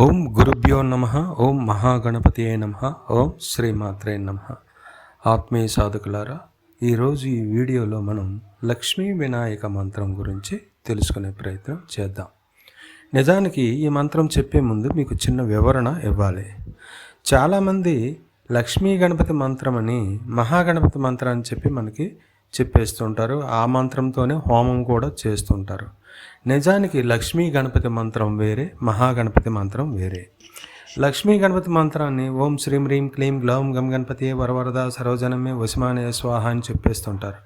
ఓం గురుభ్యో నమః. ఓం మహాగణపతియే నమః. ఓం శ్రీమాత్రే నమః. ఆత్మీయ సాధకులారా, ఈరోజు ఈ వీడియోలో మనం లక్ష్మీ వినాయక మంత్రం గురించి తెలుసుకునే ప్రయత్నం చేద్దాం. నిజానికి ఈ మంత్రం చెప్పే ముందు మీకు చిన్న వివరణ ఇవ్వాలి. చాలామంది లక్ష్మీ గణపతి మంత్రం అని మహాగణపతి మంత్రం అని చెప్పి మనకి చెప్పేస్తుంటారు. ఆ మంత్రంతోనే హోమం కూడా చేస్తుంటారు. నిజానికి లక్ష్మీ గణపతి మంత్రం వేరే, మహాగణపతి మంత్రం వేరే. లక్ష్మీ గణపతి మంత్రాన్ని ఓం శ్రీం హ్రీం క్లీం గ్లౌం గం గణపతి వరవరద సరోజనమే వసిమానే స్వాహ అని చెప్పేస్తుంటారు.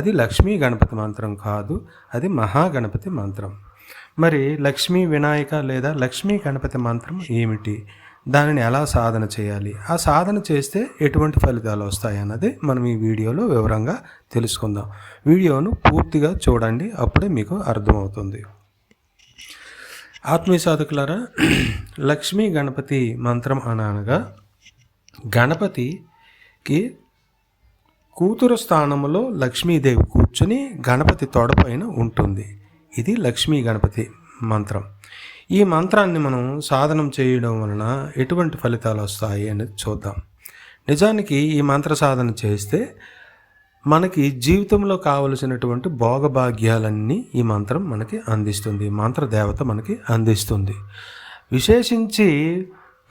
అది లక్ష్మీ గణపతి మంత్రం కాదు, అది మహాగణపతి మంత్రం. మరి లక్ష్మీ వినాయక లేదా లక్ష్మీ గణపతి మంత్రం ఏమిటి, దానిని ఎలా సాధన చేయాలి, ఆ సాధన చేస్తే ఎటువంటి ఫలితాలు వస్తాయి అన్నది మనం ఈ వీడియోలో వివరంగా తెలుసుకుందాం. వీడియోను పూర్తిగా చూడండి, అప్పుడే మీకు అర్థమవుతుంది. ఆత్మీయ సాధకులారా, లక్ష్మీ గణపతి మంత్రం అనగా గణపతికి కూతురు స్థానంలో లక్ష్మీదేవి కూర్చుని గణపతి తొడపైన ఉంటుంది. ఇది లక్ష్మీ గణపతి మంత్రం. ఈ మంత్రాన్ని మనం సాధనం చేయడం వలన ఎటువంటి ఫలితాలు వస్తాయి అనేది చూద్దాం. నిజానికి ఈ మంత్ర సాధన చేస్తే మనకి జీవితంలో కావలసినటువంటి భోగభాగ్యాలన్నీ ఈ మంత్రం మనకి అందిస్తుంది, మంత్ర దేవత మనకి అందిస్తుంది. విశేషించి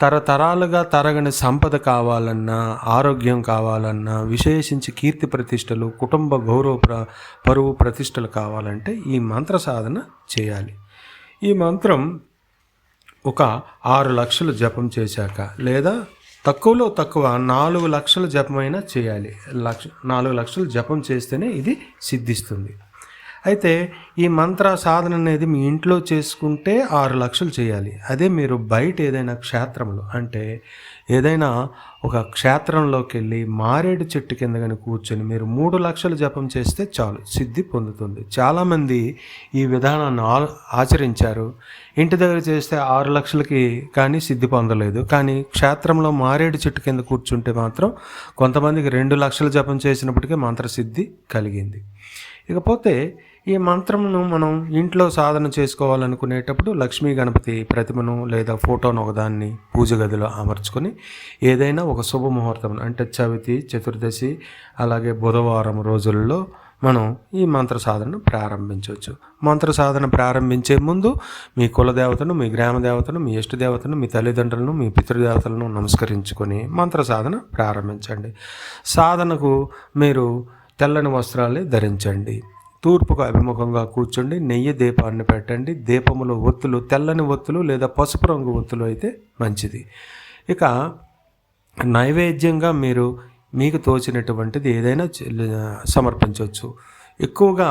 తరతరాలుగా తరగని సంపద కావాలన్నా, ఆరోగ్యం కావాలన్నా, విశేషించి కీర్తి ప్రతిష్టలు, కుటుంబ గౌరవ పరువు ప్రతిష్టలు కావాలంటే ఈ మంత్ర సాధన చేయాలి. ఈ మంత్రం ఒక 6 లక్షలు జపం చేశాక, లేదా తక్కువలో తక్కువ 4 లక్షల జపమైనా చేయాలి. 4 లక్షలు జపం చేస్తేనే ఇది సిద్ధిస్తుంది. అయితే ఈ మంత్ర సాధన అనేది మీ ఇంట్లో చేసుకుంటే 6 లక్షలు చేయాలి. అదే మీరు బయట ఏదైనా క్షేత్రంలో, అంటే ఏదైనా ఒక క్షేత్రంలోకి వెళ్ళి మారేడు చెట్టు కింద కానీ కూర్చొని మీరు 3 లక్షలు జపం చేస్తే చాలు, సిద్ధి పొందుతుంది. చాలామంది ఈ విధానాన్ని ఆచరించారు. ఇంటి దగ్గర చేస్తే 6 లక్షలకి కానీ సిద్ధి పొందలేదు. కానీ క్షేత్రంలో మారేడు చెట్టు కింద కూర్చుంటే మాత్రం కొంతమందికి 2 లక్షలు జపం చేసినప్పటికీ మంత్రసిద్ధి కలిగింది. ఇకపోతే ఈ మంత్రమును మనం ఇంట్లో సాధన చేసుకోవాలనుకునేటప్పుడు లక్ష్మీ గణపతి ప్రతిమను లేదా ఫోటోను ఒకదాన్ని పూజ గదిలో అమర్చుకొని ఏదైనా ఒక శుభముహూర్తం, అంటే చవితి, చతుర్దశి, అలాగే బుధవారం రోజుల్లో మనం ఈ మంత్ర సాధనను ప్రారంభించవచ్చు. మంత్ర సాధన ప్రారంభించే ముందు మీ కులదేవతను, మీ గ్రామ దేవతను, మీ ఇష్టదేవతను, మీ తల్లిదండ్రులను, మీ పితృదేవతలను నమస్కరించుకొని మంత్ర సాధన ప్రారంభించండి. సాధనకు మీరు తెల్లని వస్త్రాలే ధరించండి. తూర్పుకు అభిముఖంగా కూర్చోండి. నెయ్యి దీపాన్ని పెట్టండి. దీపములో ఒత్తులు, తెల్లని ఒత్తులు లేదా పసుపు రంగు ఒత్తులు అయితే మంచిది. ఇక నైవేద్యంగా మీకు తోచినటువంటిది ఏదైనా సమర్పించవచ్చు. ఎక్కువగా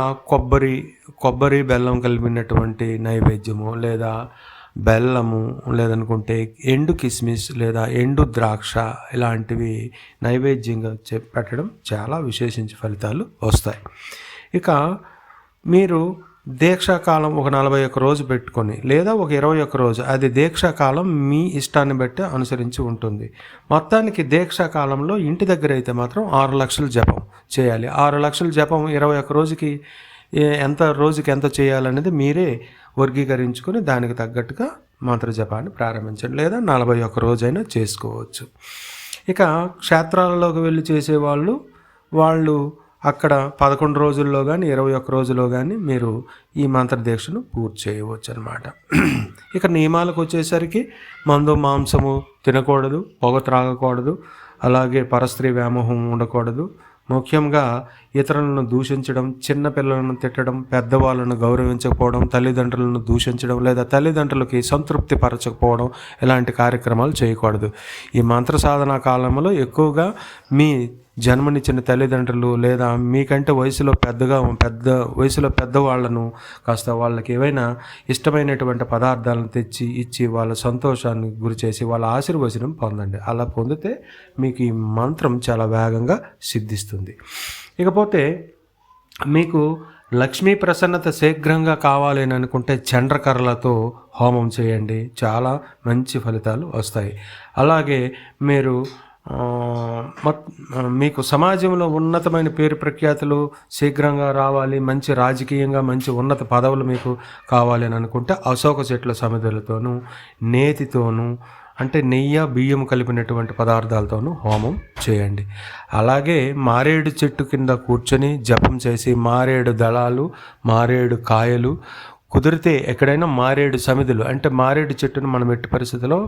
కొబ్బరి బెల్లం కలిపినటువంటి నైవేద్యము, లేదా బెల్లము, లేదనుకుంటే ఎండు కిస్మిస్ లేదా ఎండు ద్రాక్ష, ఇలాంటివి నైవేద్యంగా పెట్టడం చాలా విశేషించి ఫలితాలు వస్తాయి. ఇక మీరు దీక్షాకాలం ఒక 41 రోజు పెట్టుకొని, లేదా ఒక 21 రోజు, అది దీక్షాకాలం మీ ఇష్టాన్ని బట్టి అనుసరించి ఉంటుంది. మొత్తానికి దీక్షాకాలంలో ఇంటి దగ్గర అయితే మాత్రం 6 లక్షలు జపం చేయాలి. 6 లక్షల జపం 21 రోజుకి రోజుకి ఎంత చేయాలనేది మీరే వర్గీకరించుకొని దానికి తగ్గట్టుగా మంత్ర జపాన్ని ప్రారంభించండి, లేదా 41 రోజైనా చేసుకోవచ్చు. ఇక క్షేత్రాలలోకి వెళ్ళి చేసేవాళ్ళు అక్కడ 11 రోజుల్లో కానీ 21 రోజుల్లో కానీ మీరు ఈ మంత్ర దీక్షను పూర్తి చేయవచ్చు అన్నమాట. ఇక నియమాలకు వచ్చేసరికి మందు మాంసము తినకూడదు, పొగ త్రాగకూడదు, అలాగే పరస్త్రీ వ్యామోహం ఉండకూడదు. ముఖ్యంగా ఇతరులను దూషించడం, చిన్నపిల్లలను తిట్టడం, పెద్దవాళ్ళను గౌరవించకపోవడం, తల్లిదండ్రులను దూషించడం లేదా తల్లిదండ్రులకి సంతృప్తి పరచకపోవడం, ఇలాంటి కార్యక్రమాలు చేయకూడదు. ఈ మంత్ర సాధనా కాలంలో ఎక్కువగా మీ జన్మనిచ్చిన తల్లిదండ్రులు లేదా మీకంటే వయసులో పెద్దవాళ్లను కాస్త వాళ్ళకి ఏవైనా ఇష్టమైనటువంటి పదార్థాలను తెచ్చి ఇచ్చి వాళ్ళ సంతోషాన్ని గురి చేసి వాళ్ళ ఆశీర్వచనం పొందండి. అలా పొందితే మీకు ఈ మంత్రం చాలా వేగంగా సిద్ధిస్తుంది. ఇకపోతే మీకు లక్ష్మీ ప్రసన్నత శీఘ్రంగా కావాలి అని అనుకుంటే చండ్రకర్రలతో హోమం చేయండి, చాలా మంచి ఫలితాలు వస్తాయి. అలాగే మీరు మీకు సమాజంలో ఉన్నతమైన పేరు ప్రఖ్యాతులు శీఘ్రంగా రావాలి, మంచి రాజకీయంగా మంచి ఉన్నత పదవులు మీకు కావాలి అని అనుకుంటే అశోక చెట్ల సమిధులతోనూ నేతితోనూ అంటే నెయ్యి బియ్యం కలిపినటువంటి పదార్థాలతోనూ హోమం చేయండి. అలాగే మారేడు చెట్టు కింద కూర్చొని జపం చేసి మారేడు దళాలు మారేడు కాయలు కుదిరితే ఎక్కడైనా మారేడు సమిధులు అంటే మారేడు చెట్టును మనం ఎట్టి పరిస్థితిలో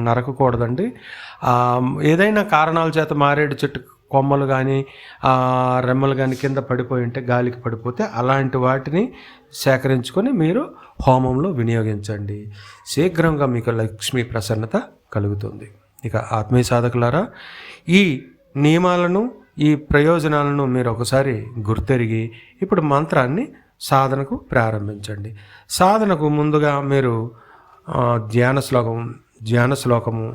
నరకకూడదండి. ఏదైనా కారణాల చేత మారేడు చెట్టు కొమ్మలు కానీ రెమ్మలు కానీ కింద పడిపోయి ఉంటే గాలికి పడిపోతే అలాంటి వాటిని సేకరించుకొని మీరు హోమంలో వినియోగించండి. శీఘ్రంగా మీకు లక్ష్మీ ప్రసన్నత కలుగుతుంది. ఇక ఆత్మీయ సాధకులారా, ఈ నియమాలను ఈ ప్రయోజనాలను మీరు ఒకసారి గుర్తెరిగి ఇప్పుడు మంత్రాన్ని సాధనకు ప్రారంభించండి. సాధనకు ముందుగా మీరు ధ్యాన శ్లోకము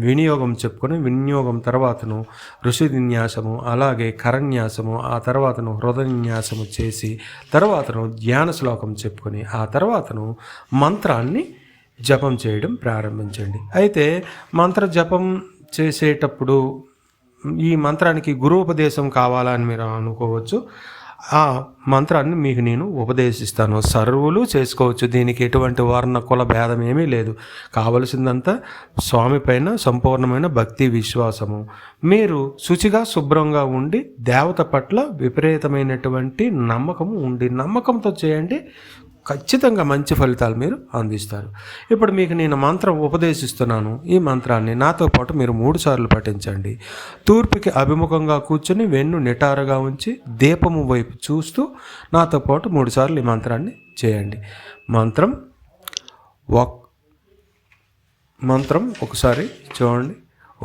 వినియోగం చెప్పుకొని వినియోగం తర్వాతను ఋషిన్యాసము అలాగే కరన్యాసము ఆ తర్వాతను హృదయన్యాసము చేసి తర్వాతను ధ్యాన శ్లోకం చెప్పుకొని ఆ తర్వాతను మంత్రాన్ని జపం చేయడం ప్రారంభించండి. అయితే మంత్ర జపం చేసేటప్పుడు ఈ మంత్రానికి గురూపదేశం కావాలని మీరు అనుకోవచ్చు. ఆ మంత్రాన్ని మీకు నేను ఉపదేశిస్తాను. సర్వులు చేసుకోవచ్చు, దీనికి ఎటువంటి వర్ణ కుల భేదం ఏమీ లేదు. కావలసిందంతా స్వామి పైన సంపూర్ణమైన భక్తి విశ్వాసము. మీరు శుచిగా శుభ్రంగా ఉండి దేవత పట్ల విపరీతమైనటువంటి నమ్మకము ఉండి నమ్మకంతో చేయండి. ఖచ్చితంగా మంచి ఫలితాలు మీరు అందిస్తారు. ఇప్పుడు మీకు నేను మంత్రం ఉపదేశిస్తున్నాను. ఈ మంత్రాన్ని నాతో పాటు మీరు 3 సార్లు పఠించండి. తూర్పుకి అభిముఖంగా కూర్చొని వెన్ను నిటారుగా ఉంచి దీపము వైపు చూస్తూ నాతో పాటు 3 సార్లు ఈ మంత్రాన్ని చేయండి. మంత్రం ఒకసారి చూడండి.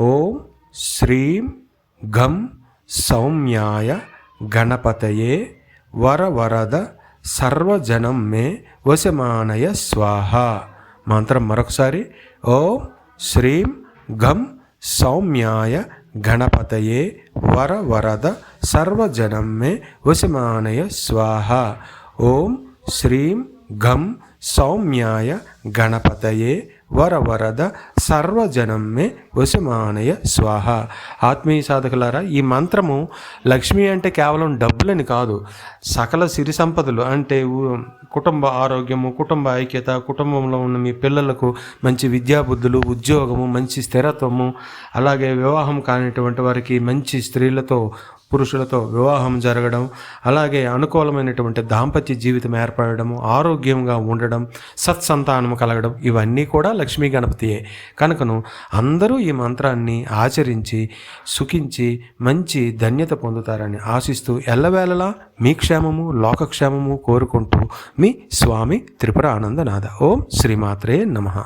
ఓం శ్రీం గం సౌమ్యాయ గణపతయే వరవరద సర్వజనం మే వశమానయ స్వాహ. మంత్రం మరొకసారి. ఓం శ్రీం గం సౌమ్యాయ గణపతయే వరవరద సర్వజనం మే వశమానయ స్వాహ. ఓం శ్రీం గం సౌమ్యాయ గణపతయే వరవరద సర్వజనం మే వశమానయ స్వాహ. ఆత్మీయ సాధకులారా, ఈ మంత్రము లక్ష్మి అంటే కేవలం డబ్బులని కాదు, సకల సిరి సంపదలు అంటే కుటుంబ ఆరోగ్యము, కుటుంబ ఐక్యత, కుటుంబంలో ఉన్న మీ పిల్లలకు మంచి విద్యాబుద్ధులు, ఉద్యోగము, మంచి స్థిరత్వము, అలాగే వివాహం కానిటువంటి వారికి మంచి స్త్రీలతో పురుషులతో వివాహం జరగడం, అలాగే అనుకూలమైనటువంటి దాంపత్య జీవితం ఏర్పడము, ఆరోగ్యంగా ఉండడం, సత్సంతానము కలగడం, ఇవన్నీ కూడా లక్ష్మీ గణపతియే. కనుకను అందరూ ఈ మంత్రాన్ని ఆచరించి సుఖించి మంచి ధన్యత పొందుతారని ఆశిస్తూ ఎల్లవేళలా మీ క్షేమము లోకక్షేమము కోరుకుంటూ మీ స్వామి త్రిపుర ఆనందనాథ. ఓం శ్రీమాత్రే నమః.